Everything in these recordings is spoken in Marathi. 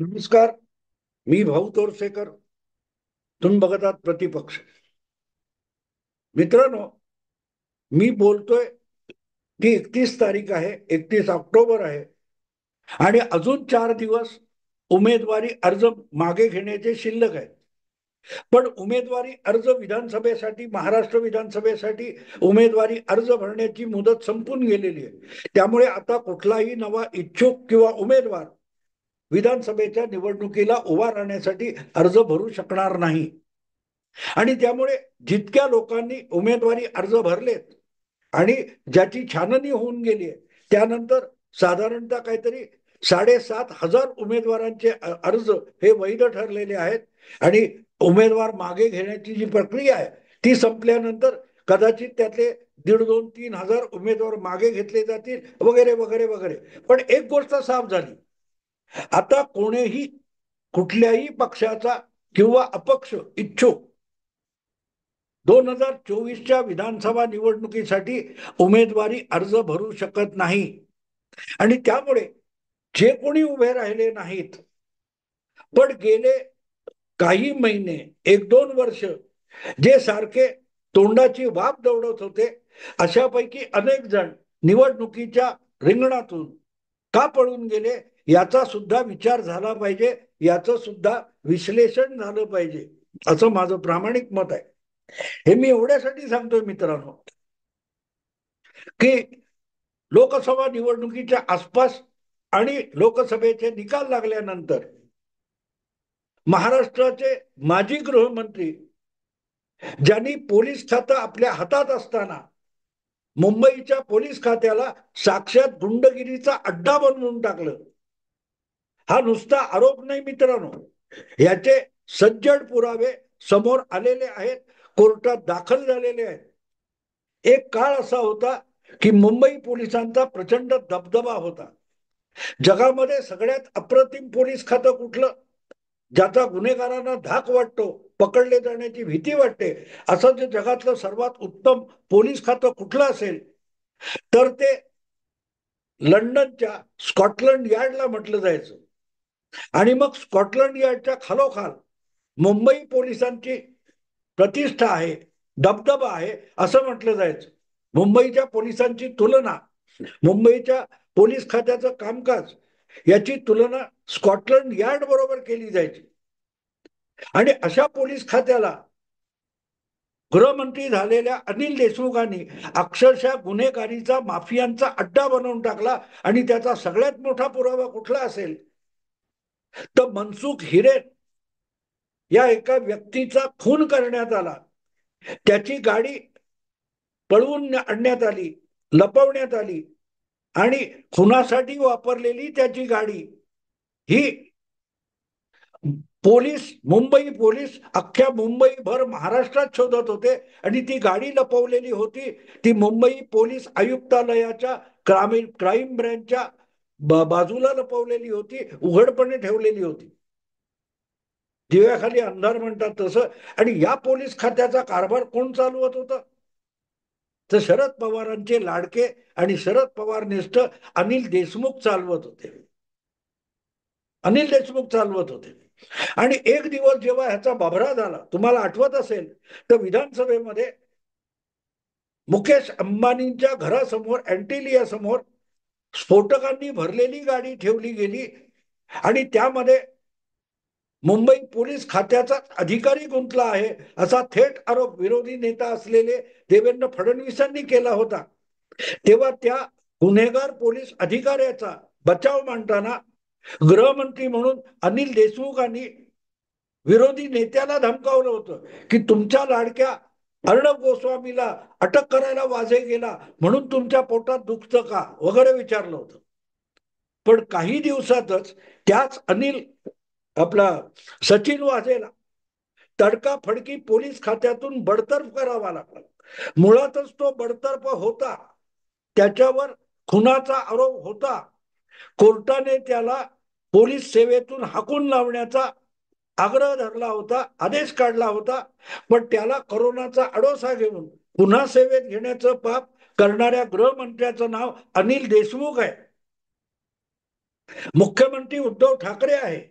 नमस्कार. मी भाऊ तोरसेकर. तुम्ही बघत आहात प्रतिपक्ष. मित्रांनो, मी बोलतोय की 31 तारीख आहे, 31 ऑक्टोबर आहे आणि अजून 4 दिवस उमेदवारी अर्ज मागे घेण्याचे शिल्लक आहे. पण उमेदवारी अर्ज विधानसभेसाठी, महाराष्ट्र विधानसभेसाठी उमेदवारी अर्ज भरण्याची मुदत संपून गेलेली आहे. त्यामुळे आता कुठलाही नवा इच्छुक किंवा उमेदवार विधानसभेच्या निवडणुकीला उभा राहण्यासाठी अर्ज भरू शकणार नाही. आणि त्यामुळे जितक्या लोकांनी उमेदवारी अर्ज भरलेत आणि ज्याची छाननी होऊन गेली आहे, त्यानंतर साधारणतः काहीतरी 7,500 उमेदवारांचे अर्ज हे वैध ठरलेले आहेत. आणि उमेदवार मागे घेण्याची जी प्रक्रिया आहे ती संपल्यानंतर कदाचित त्यातले 1,500-2,000-3,000 उमेदवार मागे घेतले जातील, वगैरे वगैरे वगैरे. पण एक गोष्ट साफ झाली, आता कोणीही कुठल्याही पक्षाचा किंवा अपक्ष इच्छुक 2024च्या विधानसभा निवडणुकीसाठी उमेदवारी अर्ज भरू शकत नाही. आणि त्यामुळे जे कोणी उभे राहिले नाहीत, पण गेले काही महिने, 1-2 वर्ष जे सारखे तोंडाची वाफ दौडत होते, अशापैकी अनेक जण निवडणुकीच्या रिंगणातून का पळून गेले याचा सुद्धा विचार झाला पाहिजे, याचं सुद्धा विश्लेषण झालं पाहिजे, असं माझं प्रामाणिक मत आहे. हे मी एवढ्यासाठी सांगतोय मित्रांनो, की लोकसभा निवडणुकीच्या आसपास आणि लोकसभेचे निकाल लागल्यानंतर महाराष्ट्राचे माजी गृहमंत्री, ज्यांनी पोलीस खातं आपल्या हातात असताना मुंबईच्या पोलीस खात्याला साक्षात गुंडगिरीचा अड्डा बनवून टाकलं, हा नुसता आरोप नाही मित्रांनो, याचे सज्जड पुरावे समोर आलेले आहेत, कोर्टात दाखल झालेले आहेत. एक काळ असा होता की मुंबई पोलिसांचा प्रचंड दबदबा होता. जगामध्ये सगळ्यात अप्रतिम पोलीस खातं कुठलं, ज्याचा गुन्हेगारांना धाक वाटतो, पकडले जाण्याची भीती वाटते, असं जे जगातलं सर्वात उत्तम पोलीस खातं कुठलं असेल तर ते लंडनच्या स्कॉटलंड यार्डला म्हटलं जायचं. आणि मग स्कॉटलंड यार्डच्या खालोखाल मुंबई पोलिसांची प्रतिष्ठा आहे, दबदबा आहे, असं म्हटलं जायचं. मुंबईच्या पोलिसांची तुलना, मुंबईच्या पोलीस खात्याचं कामकाज याची तुलना स्कॉटलंड यार्ड बरोबर केली जायची. आणि अशा पोलीस खात्याला गृहमंत्री झालेल्या अनिल देशमुखांनी अक्षरशः गुन्हेगारीचा, माफियांचा अड्डा बनवून टाकला. आणि त्याचा सगळ्यात मोठा पुरावा कुठला असेल तर मनसुख हिरेन या एका व्यक्तीचा खून करण्यात आला, त्याची गाडी पळवून आणण्यात आली, लपवण्यात आली आणि खुनासाठी वापरलेली त्याची गाडी ही पोलीस, मुंबई पोलीस अख्ख्या मुंबईभर, महाराष्ट्रात शोधत होते. आणि ती गाडी लपवलेली होती ती मुंबई पोलीस आयुक्तालयाच्या क्राईम ब्रँचच्या बाजूला लपवलेली होती, उघडपणे ठेवलेली होती. दिव्याखाली अंधार म्हणतात तसं. आणि या पोलीस खात्याचा कारभार कोण चालवत होतं तर शरद पवारांचे लाडके आणि शरद पवार निष्ठ अनिल देशमुख चालवत होते. अनिल देशमुख चालवत होते. आणि एक दिवस जेव्हा ह्याचा बाबरा झाला, तुम्हाला आठवत असेल तर विधानसभेमध्ये मुकेश अंबानींच्या घरासमोर, अँटिलिया समोर स्फोटकांनी भरलेली गाडी ठेवली गेली आणि त्यामध्ये मुंबई पोलीस खात्याचा अधिकारी गुंतला आहे, असा थेट आरोप विरोधी नेता असलेले देवेंद्र फडणवीसांनी केला होता. तेव्हा त्या गुन्हेगार पोलीस अधिकाऱ्याचा बचाव मांडताना गृहमंत्री म्हणून अनिल देशमुखांनी विरोधी नेत्याला धमकावलं होतं की तुमच्या लाडक्या अर्णब गोस्वामीला अटक करायला वाजे गेला म्हणून तुमच्या पोटात दुखतं का, वगैरे विचारलं होतं. पण काही दिवसातच त्याच अनिल आपला सचिन वाझेला तडकाफडकी पोलीस खात्यातून बडतर्फ करावा लागला. मुळातच तो बडतर्फ होता, त्याच्यावर खुनाचा आरोप होता. कोर्टाने त्याला पोलीस सेवेतून हाकून लावण्याचा आग्रह धरला होता, आदेश काढला होता. पण त्याला कोरोनाचा आडोसा घेऊन पुन्हा सेवेत घेण्याचं पाप करणाऱ्या गृहमंत्र्याचं नाव अनिल देशमुख आहे. मुख्यमंत्री उद्धव ठाकरे आहे.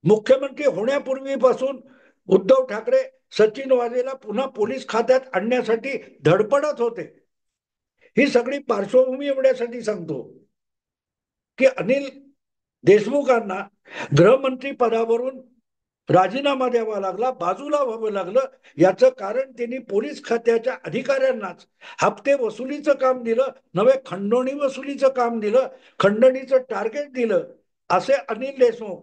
मुख्यमंत्री होण्यापूर्वीपासून उद्धव ठाकरे सचिन वाझेला पुन्हा पोलीस खात्यात आणण्यासाठी धडपडत होते. ही सगळी पार्श्वभूमी एवढ्यासाठी सांगतो की अनिल देशमुखांना गृहमंत्री पदावरून राजीनामा द्यावा लागला, बाजूला व्हावं लागलं. याचं कारण त्यांनी पोलीस खात्याच्या अधिकाऱ्यांनाच हप्ते वसुलीचं काम दिलं, नवे खंडणी वसुलीचं काम दिलं, खंडणीचं टार्गेट दिलं. असे अनिल देशमुख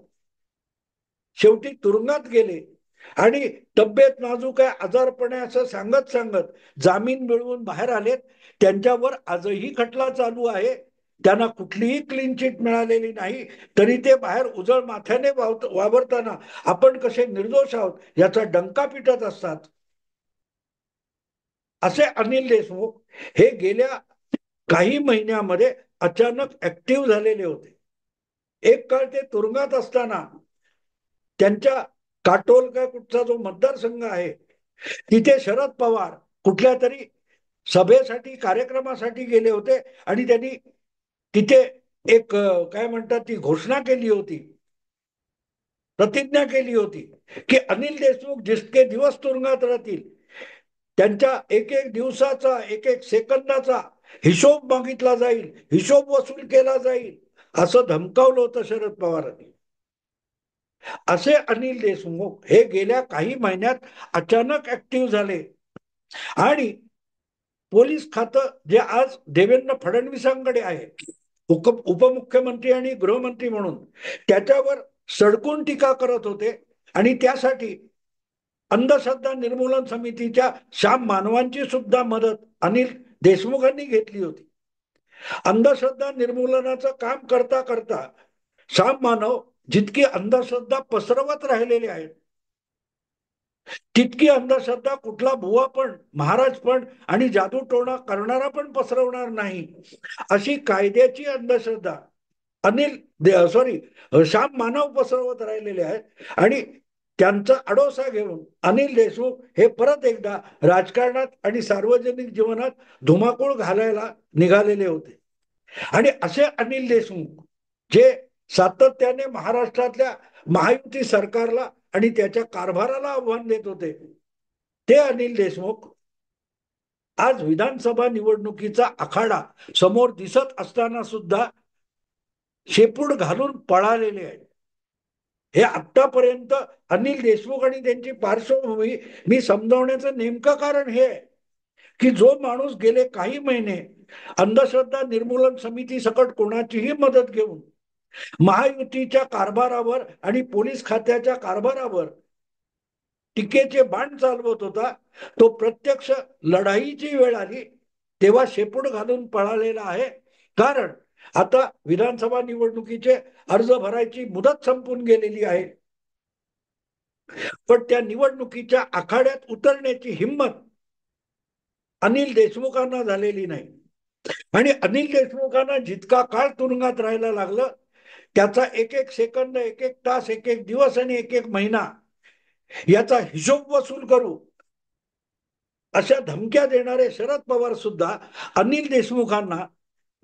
शेवटी तुरुंगात गेले आणि तब्येत नाजूक आहे, आजारपण आहे असं सांगत सांगत जामीन मिळवून बाहेर आलेत. त्यांच्यावर आजही खटला चालू आहे. त्यांना कुठलीही क्लीन चिट मिळालेली नाही, तरी ते बाहेर उजळ माथ्याने वावरताना आपण कसे निर्दोष आहोत याचा डंका पिटत असतात. असे अनिल देशमुख हे गेल्या काही महिन्यामध्ये अचानक ऍक्टिव्ह झालेले होते. एक काळ ते तुरुंगात असताना त्यांच्या काटोल का कुठचा जो मतदारसंघ आहे तिथे शरद पवार कुठल्या तरी सभेसाठी कार्यक्रमासाठी गेले होते आणि त्यांनी तिथे एक काय म्हणतात ती घोषणा केली होती, प्रतिज्ञा केली होती की अनिल देशमुख जितके दिवस तुरुंगात राहतील त्यांच्या एक एक दिवसाचा एक एक सेकंदाचा हिशोब मागितला जाईल, हिशोब वसूल केला जाईल असं धमकावलं होतं शरद पवारांनी. असे अनिल देशमुख हे गेल्या काही महिन्यात अचानक ऍक्टिव्ह झाले आणि पोलीस खातं जे आज देवेंद्र फडणवीसांकडे आहे उपमुख्यमंत्री आणि गृहमंत्री म्हणून, त्याच्यावर सडकून टीका करत होते. आणि त्यासाठी अंधश्रद्धा निर्मूलन समितीच्या श्याम मानवांची सुद्धा मदत अनिल देशमुखांनी घेतली होती. अंधश्रद्धा निर्मूलनाचं काम करता करता श्याम मानव जितकी अंधश्रद्धा पसरवत राहिलेले आहेत तितकी अंधश्रद्धा कुठला बुवा पण, महाराज पण आणि जादूटोणा करणारा पण पसरवणार नाही, अशी कायद्याची अंधश्रद्धा श्याम मानव पसरवत राहिलेले आहेत. आणि त्यांचा आडोसा घेऊन अनिल देशमुख हे परत एकदा राजकारणात आणि सार्वजनिक जीवनात धुमाकूळ घालायला निघालेले होते. आणि असे अनिल देशमुख जे सातत्याने महाराष्ट्रातल्या महायुती सरकारला आणि त्याच्या कारभाराला आव्हान देत होते, ते अनिल देशमुख आज विधानसभा निवडणुकीचा आखाडा समोर दिसत असताना सुद्धा शेपूट घालून पळालेले आहेत. हे आतापर्यंत अनिल देशमुख आणि त्यांची पार्श्वभूमी मी समजावण्याचं नेमकं कारण हे आहे की जो माणूस गेले काही महिने अंधश्रद्धा निर्मूलन समिती सकट कोणाचीही मदत घेऊन महायुतीच्या कारभारावर आणि पोलीस खात्याच्या कारभारावर टीकेचे बाण चालवत होता, तो प्रत्यक्ष लढाईची वेळ आली तेव्हा शेपूट घालून पळालेला आहे. कारण आता विधानसभा निवडणुकीचे अर्ज भरायची मुदत संपून गेलेली आहे, पण त्या निवडणुकीच्या आखाड्यात उतरण्याची हिंमत अनिल देशमुखांना झालेली नाही. आणि अनिल देशमुखांना जितका काळ तुरुंगात राहायला लागलं त्याचा एक एक सेकंद, एक एक तास, एक एक दिवस आणि एक एक महिना याचा हिशोब वसूल करू अशा धमक्या देणारे शरद पवार सुद्धा अनिल देशमुखांना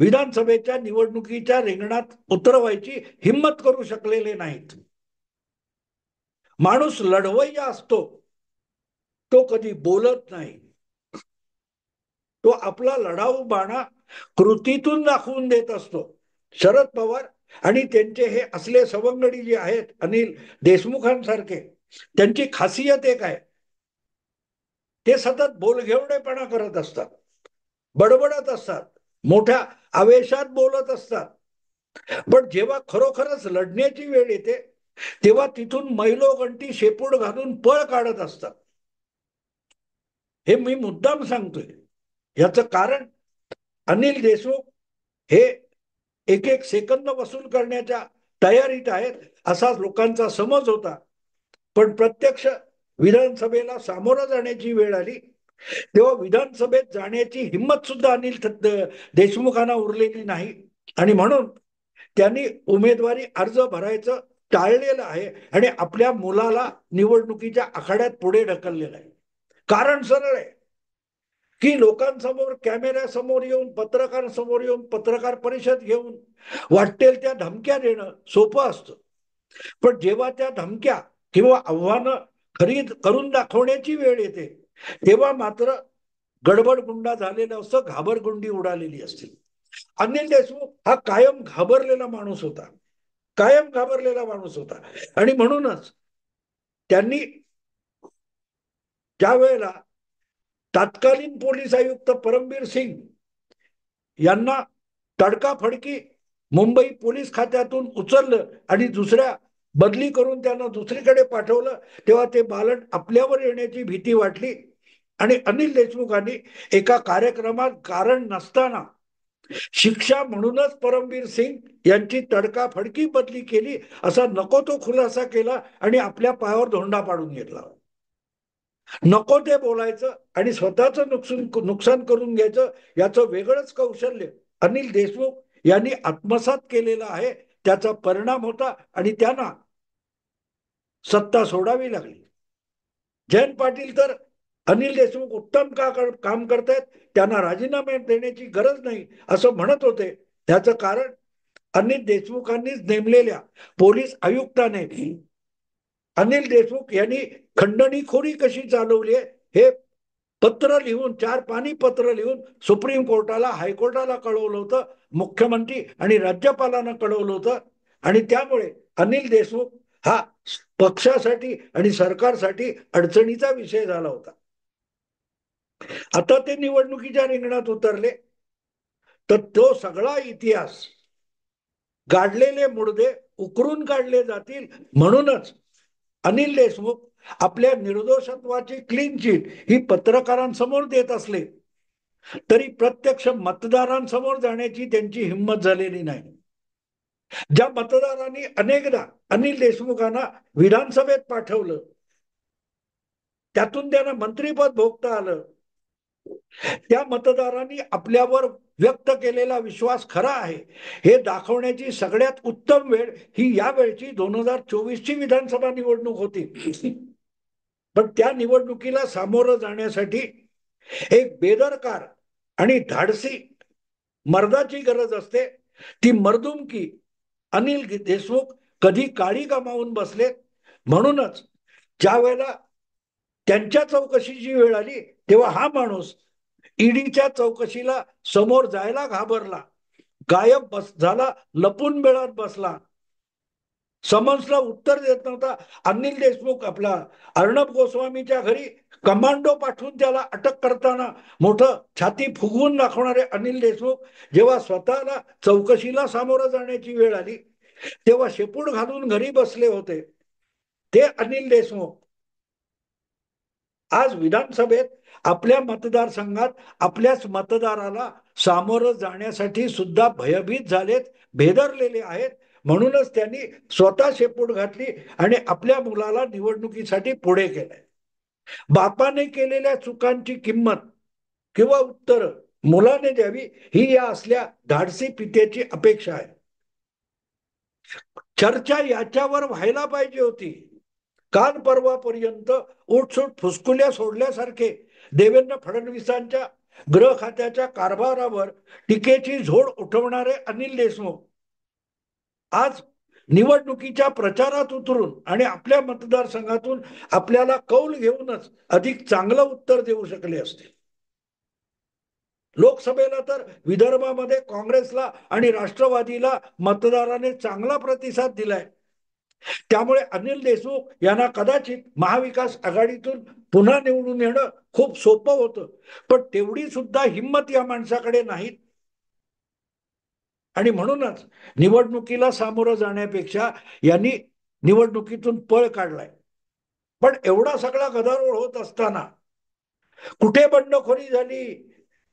विधानसभेच्या निवडणुकीच्या रिंगणात उतरवायची हिंमत करू शकलेले नाहीत. माणूस लढवय्या असतो, तो कधी बोलत नाही, तो आपला लढाऊ बाणा कृतीतून दाखवून देत असतो. शरद पवार आणि त्यांचे हे असले सवंगडी जे आहेत अनिल देशमुखांसारखे, त्यांची खासियत एक आहे, ते सतत बोलघेवडेपणा करत असतात, बडबडत असतात, मोठ्या आवेशात बोलत असतात. पण जेव्हा खरोखरच लढण्याची वेळ येते तेव्हा तिथून मैलोगंटी शेपूट घालून पळ काढत असतात. हे मी मुद्दाम सांगतोय. याचं कारण अनिल देशमुख हे एक एक सेकंद वसूल करण्याच्या तयारीत आहेत असा लोकांचा समज होता. पण प्रत्यक्ष विधानसभेला सामोरं जाण्याची वेळ आली तेव्हा विधानसभेत जाण्याची हिंमत सुद्धा अनिल देशमुखांना उरलेली नाही. आणि म्हणून त्यांनी उमेदवारी अर्ज भरायचं टाळलेलं आहे आणि आपल्या मुलाला निवडणुकीच्या आखाड्यात पुढे ढकललेलं आहे. कारण सरळ आहे की लोकांसमोर कॅमेऱ्यासमोर येऊन, पत्रकारांसमोर येऊन, पत्रकार परिषद घेऊन वाटेल त्या धमक्या देणं सोपं असतं. पण जेव्हा त्या धमक्या किंवा आव्हानं खरी करून दाखवण्याची वेळ येते, तेव्हा मात्र गडबडगुंडा झालेला असतो, घाबरगुंडी उडालेली असते. अनिल देशमुख हा कायम घाबरलेला माणूस होता, कायम घाबरलेला माणूस होता. आणि म्हणूनच त्यांनी ज्या वेळेला तत्कालीन पोलीस आयुक्त परमबीर सिंग यांना तडकाफडकी मुंबई पोलीस खात्यातून उचललं आणि दुसऱ्या बदली करून त्यांना दुसरीकडे पाठवलं, तेव्हा ते बालट आपल्यावर येण्याची भीती वाटली आणि अनिल देशमुखांनी एका कार्यक्रमात कारण नसताना शिक्षा म्हणूनच परमबीर सिंग यांची तडकाफडकी बदली केली, असा नको तो खुलासा केला आणि आपल्या पायावर धोंडा पाडून घेतला. नको ते बोलायचं आणि स्वतःचं नुकसान करून घ्यायचं, याचं वेगळंच कौशल्य अनिल देशमुख यांनी आत्मसात केलेला आहे. त्याचा परिणाम होता आणि त्यांना सत्ता सोडावी लागली. जयंत पाटील तर अनिल देशमुख उत्तम काम करतायत, त्यांना राजीनामे देण्याची गरज नाही असं म्हणत होते. त्याचं कारण अनिल देशमुखांनीच नेमलेल्या पोलीस आयुक्ताने अनिल देशमुख यांनी खंडणीखोरी कशी चालवली आहे हे पत्र लिहून, 4 पानी पत्र लिहून सुप्रीम कोर्टाला, हायकोर्टाला कळवलं होतं, मुख्यमंत्री आणि राज्यपालांना कळवलं होतं. आणि त्यामुळे अनिल देशमुख हा पक्षासाठी आणि सरकारसाठी अडचणीचा विषय झाला होता. आता ते निवडणुकीच्या रिंगणात उतरले तर तो सगळा इतिहास, गाडलेले मुडदे उकरून काढले जातील. म्हणूनच अनिल देशमुख आपल्या निर्दोषत्वाची क्लीन चिट ही पत्रकारांसमोर देत असले तरी प्रत्यक्ष मतदारांसमोर जाण्याची त्यांची हिंमत झालेली नाही. ज्या मतदारांनी अनेकदा अनिल देशमुखांना विधानसभेत पाठवलं, त्यातून त्यांना मंत्रीपद भोगता आलं, त्या मतदारांनी आपल्यावर व्यक्त केलेला विश्वास खरा आहे हे दाखवण्याची सगळ्यात उत्तम वेळ ही या वेळची 2024ची विधानसभा निवडणूक होती. पण त्या निवडणुकीला सामोरं जाण्यासाठी एक बेदरकार आणि धाडसी मर्दाची गरज असते. ती मर्दुमकी अनिल देशमुख कधी काळी गमावून बसले. म्हणूनच ज्या वेळेला त्यांच्या चौकशीची वेळ आली तेव्हा हा माणूस ईडीच्या चौकशीला समोर जायला घाबरला, गायब झाला, लपून बेळात बसला, समन्सला उत्तर देत नव्हता. अनिल देशमुख आपला अर्णब गोस्वामीच्या घरी कमांडो पाठवून त्याला अटक करताना मोठं छाती फुगवून दाखवणारे अनिल देशमुख जेव्हा स्वतःला चौकशीला सामोरं जाण्याची वेळ आली तेव्हा शेपूट घालून घरी बसले होते. ते अनिल देशमुख आज विधानसभेत आपल्या मतदारसंघात आपल्याच मतदाराला सामोरं जाण्यासाठी सुद्धा भयभीत झालेत, भेदरलेले आहेत. म्हणूनच त्यांनी स्वतः शेपूट घातली आणि आपल्या मुलाला निवडणुकीसाठी पुढे केलंय. बापाने केलेल्या चुकांची किंमत किंवा उत्तर मुलाने द्यावी ही या असल्या धाडसी पित्याची अपेक्षा आहे. चर्चा याच्यावर व्हायला पाहिजे होती. काल परवापर्यंत उठसूट फुसकुल्या सोडल्यासारखे देवेंद्र फडणवीसांच्या गृह खात्याच्या कारभारावर टीकेची झोड उठवणारे अनिल देशमुख आज निवडणुकीच्या प्रचारात उतरून आणि आपल्या मतदारसंघातून आपल्याला कौल घेऊनच अधिक चांगलं उत्तर देऊ शकले असते. लोकसभेला तर विदर्भामध्ये काँग्रेसला आणि राष्ट्रवादीला मतदाराने चांगला प्रतिसाद दिलाय. त्यामुळे अनिल देशमुख यांना कदाचित महाविकास आघाडीतून पुन्हा निवडून येणं खूप सोपं होतं. पण तेवढी सुद्धा हिंमत या माणसाकडे नाही आणि म्हणूनच निवडणुकीला सामोरं जाण्यापेक्षा यांनी निवडणुकीतून पळ काढलाय. पण एवढा सगळा गदारोळ होत असताना कुठे बंडखोरी झाली,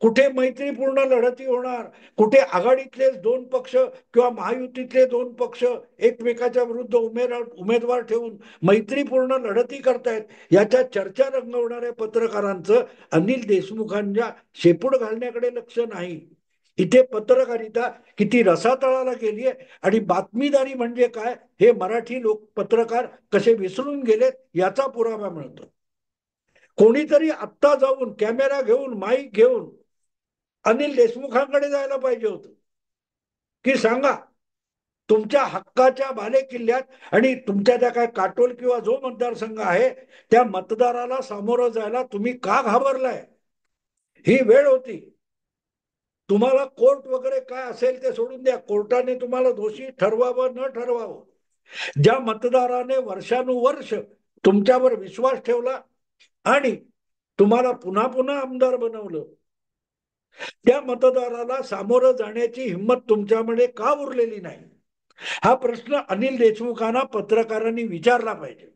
कुठे मैत्रीपूर्ण लढती होणार, कुठे आघाडीतले 2 पक्ष किंवा महायुतीतले 2 पक्ष एकमेकाच्या विरुद्ध उमेदवार ठेवून मैत्रीपूर्ण लढती करतायत, याच्या चर्चा रंगवणाऱ्या पत्रकारांचं अनिल देशमुखांच्या शेपूट घालण्याकडे लक्ष नाही. इथे पत्रकारिता किती रसातळाला गेली आहे आणि बातमीदारी म्हणजे काय हे मराठी लोक पत्रकार कसे विसरून गेलेत याचा पुरावा मिळतो. कोणीतरी आत्ता जाऊन कॅमेरा घेऊन, माईक घेऊन अनिल देशमुखांकडे जायला पाहिजे होतं की सांगा तुमच्या हक्काच्या बालेकिल्ल्यात आणि तुमच्या त्या काय काटोल किंवा जो मतदारसंघ आहे त्या मतदाराला सामोरं जायला तुम्ही का घाबरलाय? ही वेळ होती. तुम्हाला कोर्ट वगैरे काय असेल ते सोडून द्या, कोर्टाने तुम्हाला दोषी ठरवावं न ठरवावं, ज्या मतदाराने वर्षानुवर्ष तुमच्यावर विश्वास ठेवला आणि तुम्हाला पुन्हा पुन्हा आमदार बनवलं, त्या मतदाराला सामोरं जाण्याची हिंमत तुमच्यामध्ये का उरलेली नाही? हा प्रश्न अनिल देशमुखांना पत्रकारांनी विचारला पाहिजे.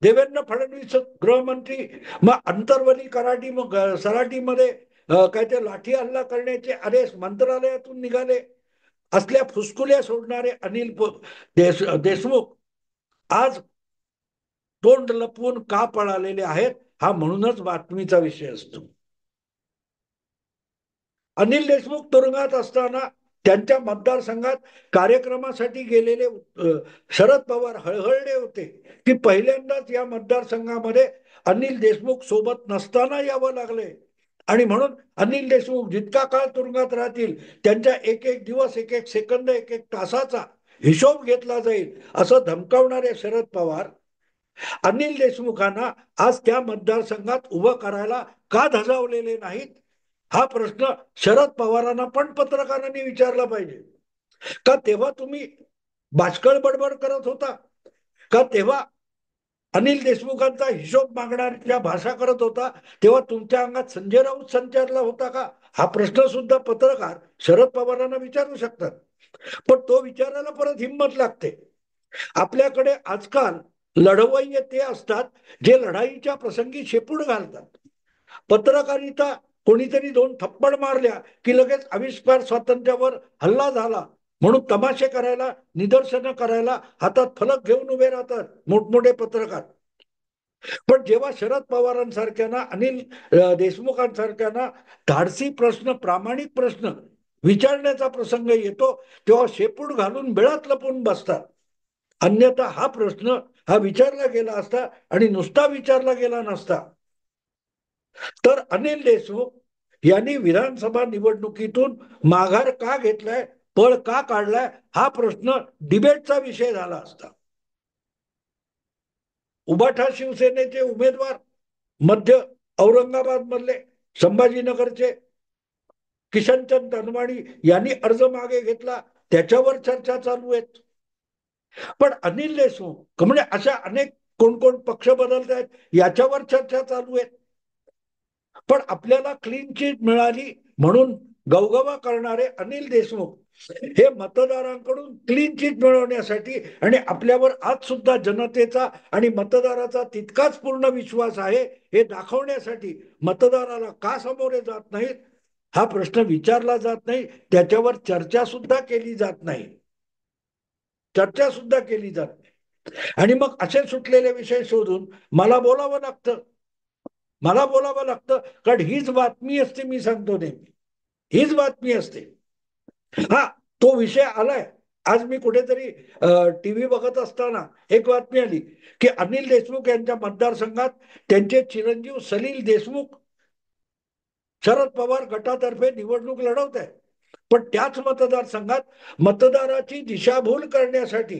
देवेंद्र फडणवीस गृहमंत्री मग अंतर्वली कराटी मग सराटीमध्ये काय ते लाठी हल्ला करण्याचे आदेश मंत्रालयातून निघाले असल्या फुसकुल्या सोडणारे अनिल देशमुख आज तोंड लपवून का पळालेले आहेत, हा म्हणूनच बातमीचा विषय असतो. अनिल देशमुख तुरुंगात असताना त्यांच्या मतदारसंघात कार्यक्रमासाठी गेलेले शरद पवार हळहळले होते की पहिल्यांदाच या मतदारसंघामध्ये अनिल देशमुख सोबत नसताना यावं लागले आणि म्हणून अनिल देशमुख जितका काळ तुरुंगात राहतील त्यांच्या एक एक दिवस, एक एक सेकंद, एक एक तासाचा हिशोब घेतला जाईल असं धमकावणारे शरद पवार अनिल देशमुखांना आज त्या मतदारसंघात उभं करायला का धजावलेले नाहीत, हा प्रश्न शरद पवारांना पण पत्रकारांनी विचारला पाहिजे. का तेव्हा तुम्ही बाष्कळ बडबड करत होता? का तेव्हा अनिल देशमुखांचा हिशोब मागणाऱ्या भाषा करत होता तेव्हा तुमच्या अंगात संजय राऊत संचारला होता का? हा प्रश्न सुद्धा पत्रकार शरद पवारांना विचारू शकतात. पण तो विचारायला परत हिंमत लागते. आपल्याकडे आजकाल लढवय्ये ते असतात जे लढाईच्या प्रसंगी शेपूट घालतात. पत्रकारिता कोणीतरी दोन थप्पड मारल्या की लगेच आविष्कार स्वातंत्र्यावर हल्ला झाला म्हणून तमाशे करायला, निदर्शनं करायला हातात फलक घेऊन उभे राहतात मोठमोठे पत्रकार. पण जेव्हा शरद पवारांसारख्यांना, अनिल देशमुखांसारख्यांना धाडसी प्रश्न, प्रामाणिक प्रश्न विचारण्याचा प्रसंग येतो तेव्हा शेपूट घालून बिळात लपून बसतात. अन्यथा हा प्रश्न हा विचारला गेला असता आणि नुसता विचारला गेला नसता तर अनिल देशमुख यांनी विधानसभा निवडणुकीतून माघार का घेतलाय, पळ का काढलाय, हा प्रश्न डिबेटचा विषय झाला असता. उबाठा शिवसेनेचे उमेदवार मध्य औरंगाबाद मधले, संभाजीनगरचे किशनचंद तनवाणी यांनी अर्ज मागे घेतला, त्याच्यावर चर्चा चालू आहेत. पण अनिल देशमुख म्हणजे अशा अनेक कोण कोण पक्ष बदलत आहेत याच्यावर चर्चा चालू आहेत. पण आपल्याला क्लीन चिट मिळाली म्हणून गवगवा करणारे अनिल देशमुख हे मतदारांकडून क्लीन चिट मिळवण्यासाठी आणि आपल्यावर आज सुद्धा जनतेचा आणि मतदाराचा तितकाच पूर्ण विश्वास आहे हे दाखवण्यासाठी मतदाराला का सामोरे जात नाहीत, हा प्रश्न विचारला जात नाही, त्याच्यावर चर्चा सुद्धा केली जात नाही. चर्चा सुद्धा केली जात नाही आणि मग असे सुटलेले विषय शोधून मला बोलावं लागतं. मला बोलावं लागतं कारण हीच बातमी असते. मी सांगतो नेहमी हीच बातमी असते. हा तो विषय आलाय. आज मी कुठेतरी टीव्ही बघत असताना एक बातमी आली की अनिल देशमुख यांच्या मतदारसंघात त्यांचे चिरंजीव सलील देशमुख शरद पवार गटातर्फे निवडणूक लढवत आहे. पण त्याच मतदारसंघात मतदाराची दिशाभूल करण्यासाठी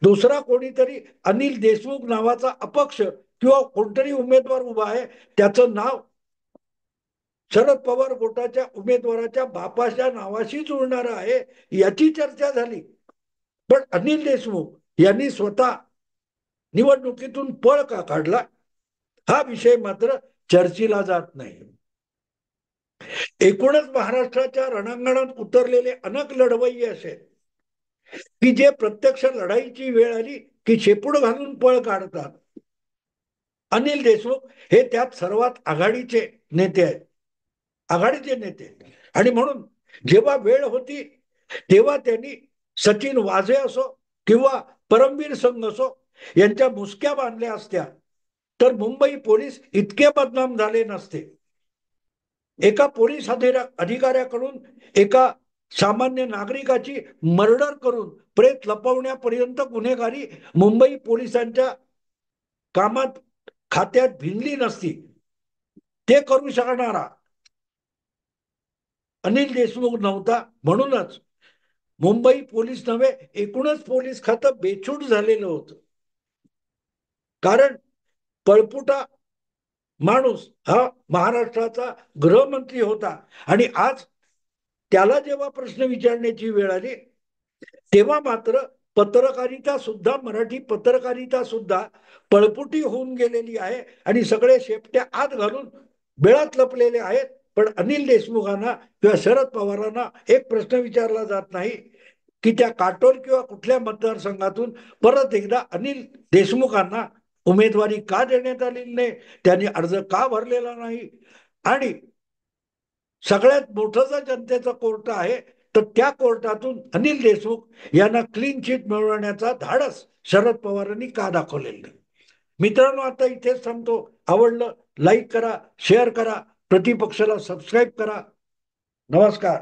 दुसरा कोणीतरी अनिल देशमुख नावाचा अपक्ष किंवा कोणतरी उमेदवार उभा आहे, त्याचं नाव शरद पवार गटाच्या उमेदवाराच्या बापाच्या नावाशी जुळणार आहे याची चर्चा झाली. पण अनिल देशमुख यांनी स्वतः निवडणुकीतून पळ का काढला, हा विषय मात्र चर्चेला जात नाही. एकूणच महाराष्ट्राच्या रणांगणात उतरलेले अनेक लढवय्ये असे की जे प्रत्यक्ष लढाईची वेळ आली की शेपूट घालून पळ काढतात. अनिल देशमुख हे त्यात सर्वात आघाडीचे नेते आहेत, आघाडीचे नेते. आणि म्हणून जेव्हा वेळ होती तेव्हा त्यांनी सचिन वाझे असो किंवा परमवीर संघ असो यांच्या मुसक्या बांधल्या असत्या तर मुंबई पोलीस इतके बदनाम झाले नसते. एका पोलीस अधिकाऱ्याकडून एका सामान्य नागरिकाची मर्डर करून प्रेत लपवण्यापर्यंत गुन्हेगारी मुंबई पोलिसांच्या कामात खात्यात भिनली नसती. ते करू शकणारा अनिल देशमुख नव्हता. म्हणूनच मुंबई पोलीस नव्हे, एकूणच पोलीस खातं बेछूट झालेलं होतं. कारण पळपुटा माणूस हा महाराष्ट्राचा गृहमंत्री होता आणि आज त्याला जेव्हा प्रश्न विचारण्याची वेळ आली तेव्हा मात्र पत्रकारिता सुद्धा, मराठी पत्रकारिता सुद्धा पळपुटी होऊन गेलेली आहे आणि सगळे शेपट्या आत घालून बेळात लपलेले आहेत. पण अनिल देशमुखांना किंवा शरद पवारांना एक प्रश्न विचारला जात नाही की त्या काटोल किंवा कुठल्या मतदारसंघातून परत एकदा अनिल देशमुखांना उमेदवारी का देण्यात आलेली नाही, त्यांनी अर्ज का भरलेला नाही. आणि सगळ्यात मोठं जर जनतेचा कोर्ट आहे तर त्या कोर्टातून अनिल देशमुख यांना क्लीन चिट मिळवण्याचा धाडस शरद पवारांनी का दाखवलेलं नाही. मित्रांनो, आता इथेच थांबतो. आवडलं लाईक करा, शेअर करा, प्रतिपक्षाला सबस्क्राईब करा. नमस्कार.